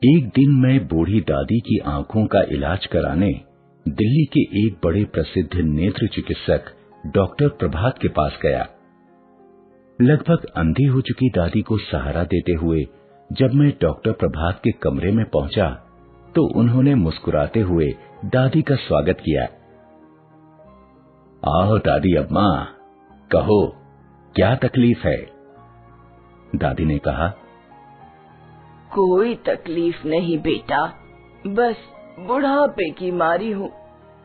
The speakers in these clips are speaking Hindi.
एक दिन मैं बूढ़ी दादी की आंखों का इलाज कराने दिल्ली के एक बड़े प्रसिद्ध नेत्र चिकित्सक डॉक्टर प्रभात के पास गया। लगभग अंधी हो चुकी दादी को सहारा देते हुए जब मैं डॉक्टर प्रभात के कमरे में पहुंचा तो उन्होंने मुस्कुराते हुए दादी का स्वागत किया। आओ दादी अम्मा, कहो क्या तकलीफ है? दादी ने कहा, कोई तकलीफ नहीं बेटा, बस बुढ़ापे की मारी हूँ।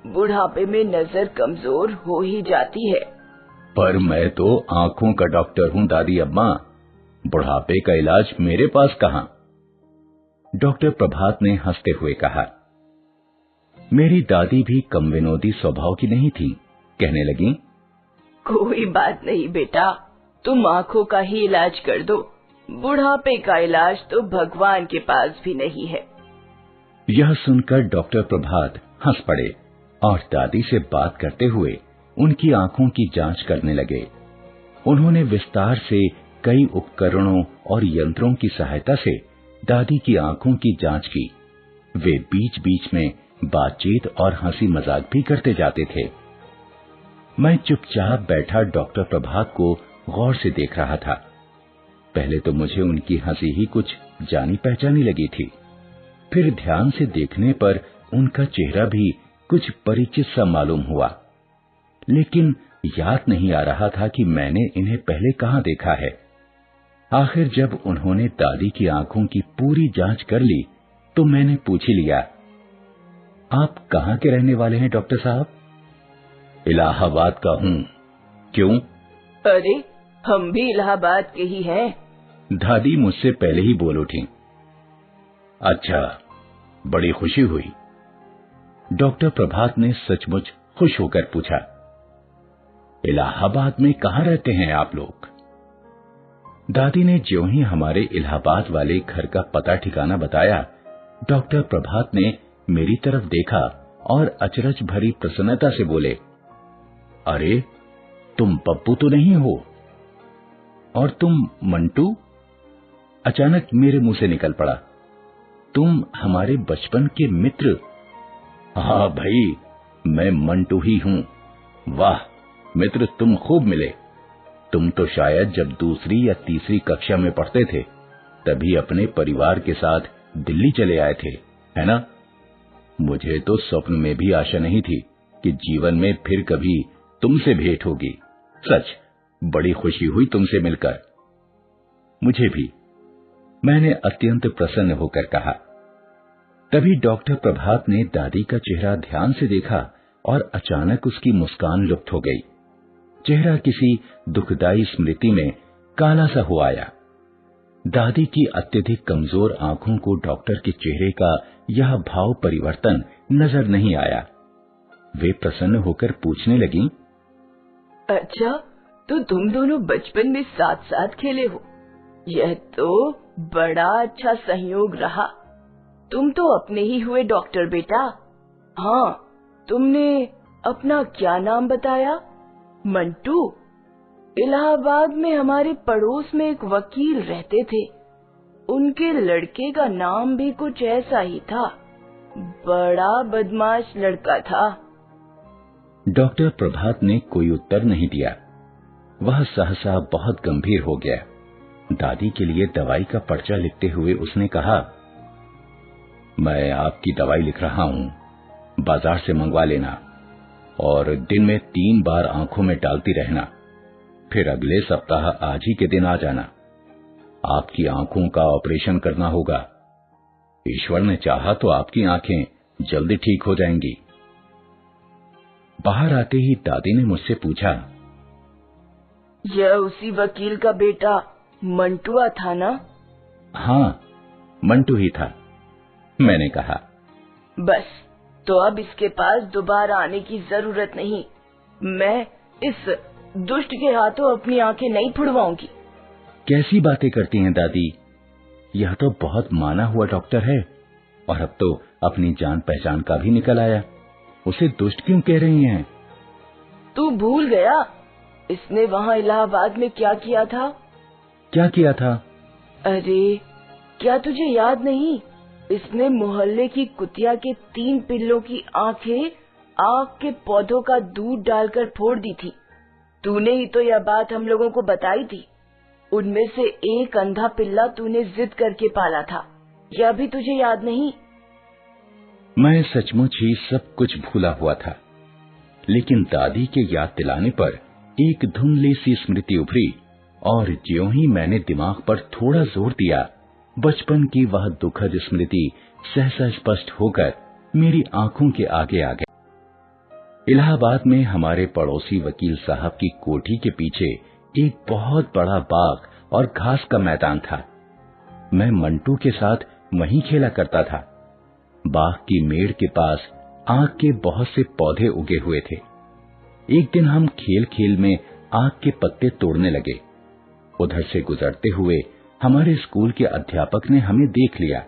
बुढ़ापे में नजर कमजोर हो ही जाती है। पर मैं तो आंखों का डॉक्टर हूँ दादी अम्मा, बुढ़ापे का इलाज मेरे पास कहाँ? डॉक्टर प्रभात ने हंसते हुए कहा। मेरी दादी भी कम विनोदी स्वभाव की नहीं थी। कहने लगी, कोई बात नहीं बेटा, तुम आंखों का ही इलाज कर दो। बुढ़ापे का इलाज तो भगवान के पास भी नहीं है। यह सुनकर डॉक्टर प्रभात हंस पड़े और दादी से बात करते हुए उनकी आंखों की जांच करने लगे। उन्होंने विस्तार से कई उपकरणों और यंत्रों की सहायता से दादी की आंखों की जांच की। वे बीच बीच में बातचीत और हंसी मजाक भी करते जाते थे। मैं चुपचाप बैठा डॉक्टर प्रभात को गौर से देख रहा था। पहले तो मुझे उनकी हंसी ही कुछ जानी पहचानी लगी थी, फिर ध्यान से देखने पर उनका चेहरा भी कुछ परिचित सा मालूम हुआ, लेकिन याद नहीं आ रहा था कि मैंने इन्हें पहले कहाँ देखा है। आखिर जब उन्होंने दादी की आंखों की पूरी जांच कर ली तो मैंने पूछ ही लिया, आप कहाँ के रहने वाले हैं डॉक्टर साहब? इलाहाबाद का हूँ। क्यों? अरे हम भी इलाहाबाद के ही हैं। दादी मुझसे पहले ही बोल उठी। अच्छा, बड़ी खुशी हुई। डॉक्टर प्रभात ने सचमुच खुश होकर पूछा, इलाहाबाद में कहाँ रहते हैं आप लोग? दादी ने ज्यों ही हमारे इलाहाबाद वाले घर का पता ठिकाना बताया, डॉक्टर प्रभात ने मेरी तरफ देखा और अचरज भरी प्रसन्नता से बोले, अरे तुम पप्पू तो नहीं हो? और तुम मंटू? अचानक मेरे मुंह से निकल पड़ा, तुम हमारे बचपन के मित्र? हाँ भाई, मैं मंटू ही हूँ। वाह मित्र, तुम खूब मिले। तुम तो शायद जब दूसरी या तीसरी कक्षा में पढ़ते थे तभी अपने परिवार के साथ दिल्ली चले आए थे, है ना? मुझे तो स्वप्न में भी आशा नहीं थी कि जीवन में फिर कभी तुमसे भेंट होगी। सच बड़ी खुशी हुई तुमसे मिलकर। मुझे भी, मैंने अत्यंत प्रसन्न होकर कहा। तभी डॉक्टर प्रभात ने दादी का चेहरा ध्यान से देखा और अचानक उसकी मुस्कान लुप्त हो गई। चेहरा किसी दुखदाई स्मृति में काला सा हो आया। दादी की अत्यधिक कमजोर आंखों को डॉक्टर के चेहरे का यह भाव परिवर्तन नजर नहीं आया। वे प्रसन्न होकर पूछने लगी, अच्छा, तो तुम दोनों बचपन में साथ साथ खेले हो। यह तो बड़ा अच्छा संयोग रहा। तुम तो अपने ही हुए डॉक्टर बेटा। हाँ, तुमने अपना क्या नाम बताया? मंटू। इलाहाबाद में हमारे पड़ोस में एक वकील रहते थे, उनके लड़के का नाम भी कुछ ऐसा ही था। बड़ा बदमाश लड़का था। डॉक्टर प्रभात ने कोई उत्तर नहीं दिया। वह सहसा बहुत गंभीर हो गया। दादी के लिए दवाई का पर्चा लिखते हुए उसने कहा, मैं आपकी दवाई लिख रहा हूँ, बाजार से मंगवा लेना और दिन में 3 बार आंखों में डालती रहना। फिर अगले सप्ताह आज ही के दिन आ जाना। आपकी आंखों का ऑपरेशन करना होगा। ईश्वर ने चाहा तो आपकी आंखें जल्दी ठीक हो जाएंगी। बाहर आते ही दादी ने मुझसे पूछा, यह उसी वकील का बेटा मंटुआ था ना? हाँ, मंटू ही था, मैंने कहा। बस, तो अब इसके पास दोबारा आने की जरूरत नहीं। मैं इस दुष्ट के हाथों अपनी आंखें नहीं फुड़वाऊंगी। कैसी बातें करती हैं दादी? यह तो बहुत माना हुआ डॉक्टर है और अब तो अपनी जान पहचान का भी निकल आया। उसे दुष्ट क्यों कह रही हैं? तू भूल गया इसने वहाँ इलाहाबाद में क्या किया था? क्या किया था? अरे क्या तुझे याद नहीं? इसने मोहल्ले की कुतिया के 3 पिल्लों की आंखें आग के पौधों का दूध डालकर फोड़ दी थी। तूने ही तो यह बात हम लोगों को बताई थी। उनमें से एक अंधा पिल्ला तूने जिद करके पाला था, यह भी तुझे याद नहीं? मैं सचमुच ही सब कुछ भूला हुआ था, लेकिन दादी के याद दिलाने पर एक धुंधली सी स्मृति उभरी और ज्यों ही मैंने दिमाग पर थोड़ा जोर दिया, बचपन की वह दुखद स्मृति सहसा स्पष्ट होकर मेरी आंखों के आगे आ गई। इलाहाबाद में हमारे पड़ोसी वकील साहब की कोठी के पीछे एक बहुत बड़ा बाग और घास का मैदान था। मैं मंटू के साथ वहीं खेला करता था। बाग की मेड़ के पास आक के बहुत से पौधे उगे हुए थे। एक दिन हम खेल खेल में आक के पत्ते तोड़ने लगे। उधर से गुजरते हुए हमारे स्कूल के अध्यापक ने हमें देख लिया।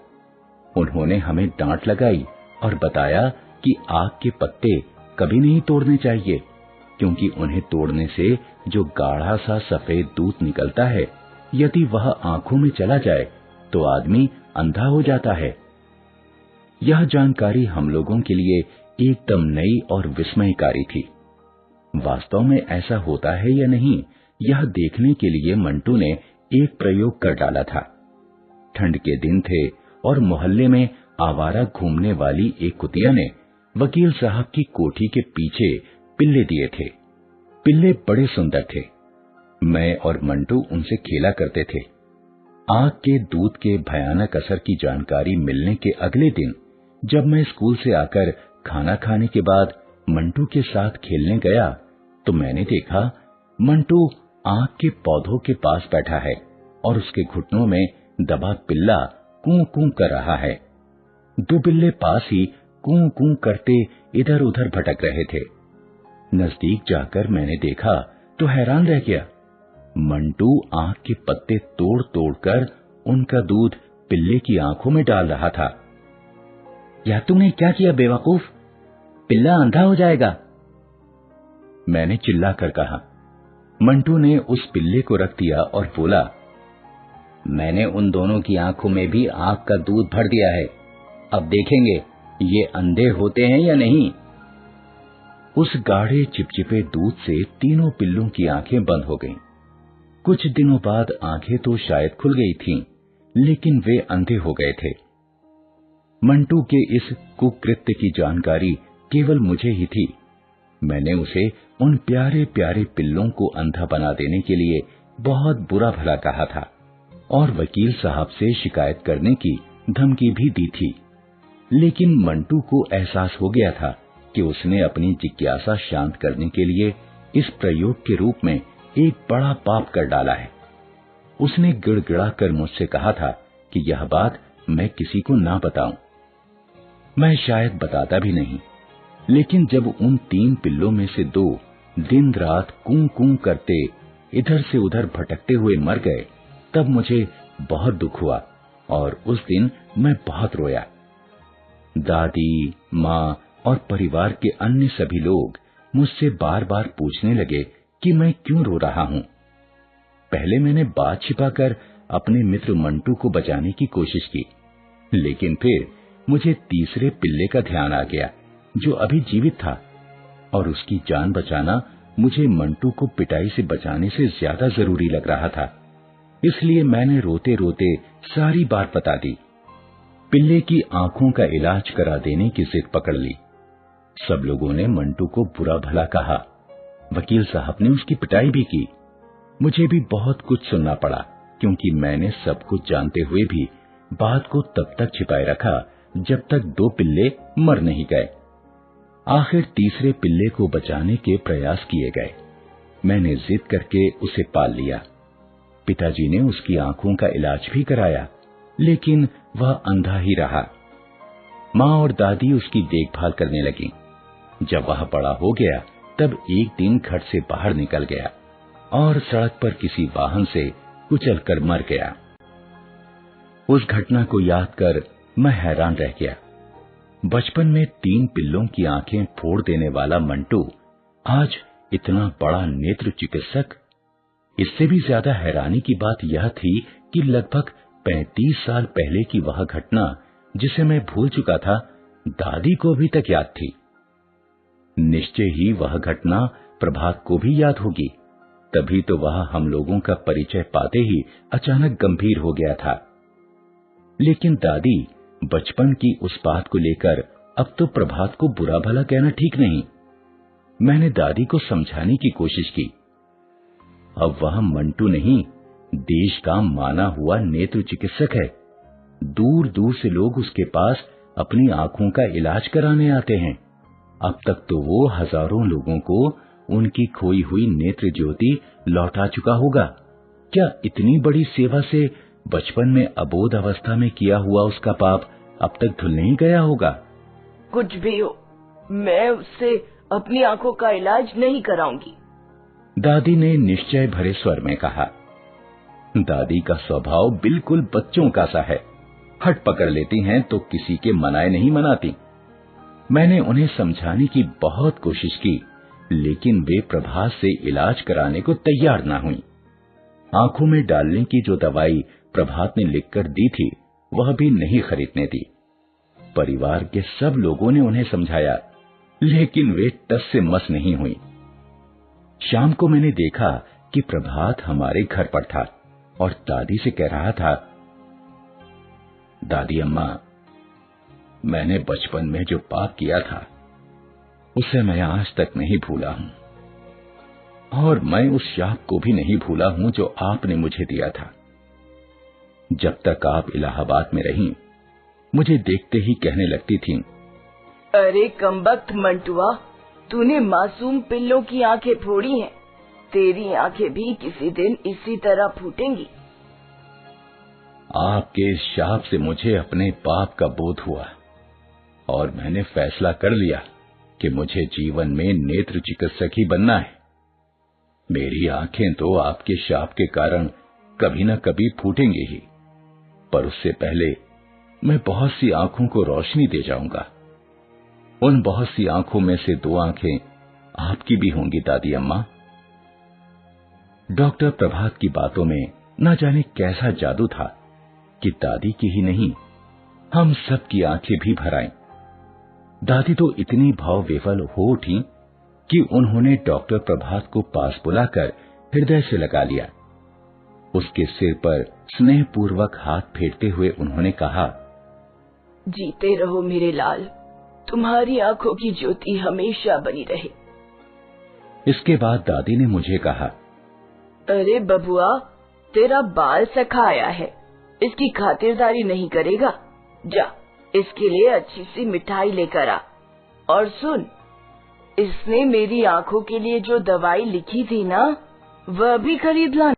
उन्होंने हमें डांट लगाई और बताया कि आक के पत्ते कभी नहीं तोड़ने चाहिए, क्योंकि उन्हें तोड़ने से जो गाढ़ा सा सफेद दूध निकलता है, यदि वह आंखों में चला जाए तो आदमी अंधा हो जाता है। यह जानकारी हम लोगों के लिए एकदम नई और विस्मयकारी थी। वास्तव में ऐसा होता है या नहीं, यह देखने के लिए मंटू ने एक प्रयोग कर डाला था। ठंड के दिन थे और मोहल्ले में आवारा घूमने वाली एक कुतिया ने वकील साहब की कोठी के पीछे पिल्ले दिए थे। पिल्ले बड़े सुंदर थे। मैं और मंटू उनसे खेला करते थे। आग के दूध के भयानक असर की जानकारी मिलने के अगले दिन जब मैं स्कूल से आकर खाना खाने के बाद मंटू के साथ खेलने गया तो मैंने देखा मंटू आग के पौधों के पास बैठा है और उसके घुटनों में दबा पिल्ला कूं कूं कर रहा है। 2 पिल्ले पास ही कूं कूं करते इधर उधर भटक रहे थे। नजदीक जाकर मैंने देखा तो हैरान रह गया। मंटू आग के पत्ते तोड़ तोड़ कर उनका दूध पिल्ले की आंखों में डाल रहा था। यह तुमने क्या किया बेवकूफ? पिल्ला अंधा हो जाएगा, मैंने चिल्लाकर कहा। मंटू ने उस पिल्ले को रख दिया और बोला, मैंने उन दोनों की आंखों में भी आग का दूध भर दिया है। अब देखेंगे ये अंधे होते हैं या नहीं। उस गाढ़े चिपचिपे दूध से तीनों पिल्लों की आंखें बंद हो गईं। कुछ दिनों बाद आंखें तो शायद खुल गई थीं, लेकिन वे अंधे हो गए थे। मंटू के इस कुकृत्य की जानकारी केवल मुझे ही थी। मैंने उसे उन प्यारे प्यारे पिल्लों को अंधा बना देने के लिए बहुत बुरा भला कहा था और वकील साहब से शिकायत करने की धमकी भी दी थी। लेकिन मंटू को एहसास हो गया था कि उसने अपनी जिज्ञासा शांत करने के लिए इस प्रयोग के रूप में एक बड़ा पाप कर डाला है। उसने गिड़गिड़ा कर मुझसे कहा था कि यह बात मैं किसी को ना बताऊं। मैं शायद बताता भी नहीं, लेकिन जब उन 3 पिल्लों में से 2 दिन रात कूं कूं करते इधर से उधर भटकते हुए मर गए, तब मुझे बहुत दुख हुआ और उस दिन मैं बहुत रोया। दादी, माँ और परिवार के अन्य सभी लोग मुझसे बार बार पूछने लगे कि मैं क्यों रो रहा हूँ। पहले मैंने बात छिपाकर अपने मित्र मंटू को बचाने की कोशिश की, लेकिन फिर मुझे तीसरे पिल्ले का ध्यान आ गया जो अभी जीवित था, और उसकी जान बचाना मुझे मंटू को पिटाई से बचाने से ज्यादा जरूरी लग रहा था। इसलिए मैंने रोते रोते सारी बात बता दी। पिल्ले की आंखों का इलाज करा देने की जिद पकड़ ली। सब लोगों ने मंटू को बुरा भला कहा। वकील साहब ने उसकी पिटाई भी की। मुझे भी बहुत कुछ सुनना पड़ा, क्योंकि मैंने सब कुछ जानते हुए भी बात को तब तक छिपाए रखा जब तक 2 पिल्ले मर नहीं गए। आखिर तीसरे पिल्ले को बचाने के प्रयास किए गए। मैंने जिद करके उसे पाल लिया। पिताजी ने उसकी आंखों का इलाज भी कराया, लेकिन वह अंधा ही रहा। माँ और दादी उसकी देखभाल करने लगी। जब वह बड़ा हो गया तब एक दिन घर से बाहर निकल गया और सड़क पर किसी वाहन से कुचलकर मर गया। उस घटना को याद कर मैं हैरान रह गया। बचपन में 3 पिल्लों की आंखें फोड़ देने वाला मंटू आज इतना बड़ा नेत्र चिकित्सक। इससे भी ज्यादा हैरानी की बात यह थी कि लगभग 35 साल पहले की वह घटना जिसे मैं भूल चुका था, दादी को अभी तक याद थी। निश्चय ही वह घटना प्रभात को भी याद होगी, तभी तो वह हम लोगों का परिचय पाते ही अचानक गंभीर हो गया था। लेकिन दादी बचपन की उस बात को लेकर अब तो प्रभात को बुरा भला कहना ठीक नहीं। मैंने दादी को समझाने की कोशिश की। अब वह मंटू नहीं, देश का माना हुआ नेत्र चिकित्सक है। दूर दूर से लोग उसके पास अपनी आंखों का इलाज कराने आते हैं। अब तक तो वो हजारों लोगों को उनकी खोई हुई नेत्र ज्योति लौटा चुका होगा। क्या इतनी बड़ी सेवा से बचपन में अबोध अवस्था में किया हुआ उसका पाप अब तक धुल नहीं गया होगा? कुछ भी हो, मैं उससे अपनी आंखों का इलाज नहीं कराऊंगी, दादी ने निश्चय भरे स्वर में कहा। दादी का स्वभाव बिल्कुल बच्चों का सा है। हट पकड़ लेती हैं तो किसी के मनाए नहीं मनाती। मैंने उन्हें समझाने की बहुत कोशिश की, लेकिन वे प्रभात से इलाज कराने को तैयार ना हुई। आंखों में डालने की जो दवाई प्रभात ने लिखकर दी थी, वह भी नहीं खरीदने दी। परिवार के सब लोगों ने उन्हें समझाया, लेकिन वे टस से मस नहीं हुई। शाम को मैंने देखा कि प्रभात हमारे घर पर था और दादी से कह रहा था, दादी अम्मा, मैंने बचपन में जो पाप किया था उसे मैं आज तक नहीं भूला हूं, और मैं उस शाप को भी नहीं भूला हूं जो आपने मुझे दिया था। जब तक आप इलाहाबाद में रहीं, मुझे देखते ही कहने लगती थीं, अरे कमबख्त मंटुआ, तूने मासूम पिल्लों की आंखें फोड़ी हैं। तेरी आंखें भी किसी दिन इसी तरह फूटेंगी। आपके इस शाप से मुझे अपने पाप का बोध हुआ और मैंने फैसला कर लिया कि मुझे जीवन में नेत्र चिकित्सक ही बनना है। मेरी आंखें तो आपके शाप के कारण कभी न कभी फूटेंगी ही, पर उससे पहले मैं बहुत सी आंखों को रोशनी दे जाऊंगा। उन बहुत सी आंखों में से 2 आंखें आपकी भी होंगी दादी अम्मा। डॉक्टर प्रभात की बातों में न जाने कैसा जादू था कि दादी की ही नहीं, हम सब की आंखें भी भर आईं। दादी तो इतनी भाव विफल हो उठी कि उन्होंने डॉक्टर प्रभात को पास बुलाकर हृदय से लगा लिया। उसके सिर पर स्नेहपूर्वक हाथ फेरते हुए उन्होंने कहा, जीते रहो मेरे लाल, तुम्हारी आंखों की ज्योति हमेशा बनी रहे। इसके बाद दादी ने मुझे कहा, अरे बबुआ, तेरा बाल सखा आया है, इसकी खातिरदारी नहीं करेगा? जा, इसके लिए अच्छी सी मिठाई लेकर आ। और सुन, इसने मेरी आंखों के लिए जो दवाई लिखी थी ना, वह भी खरीद लाना।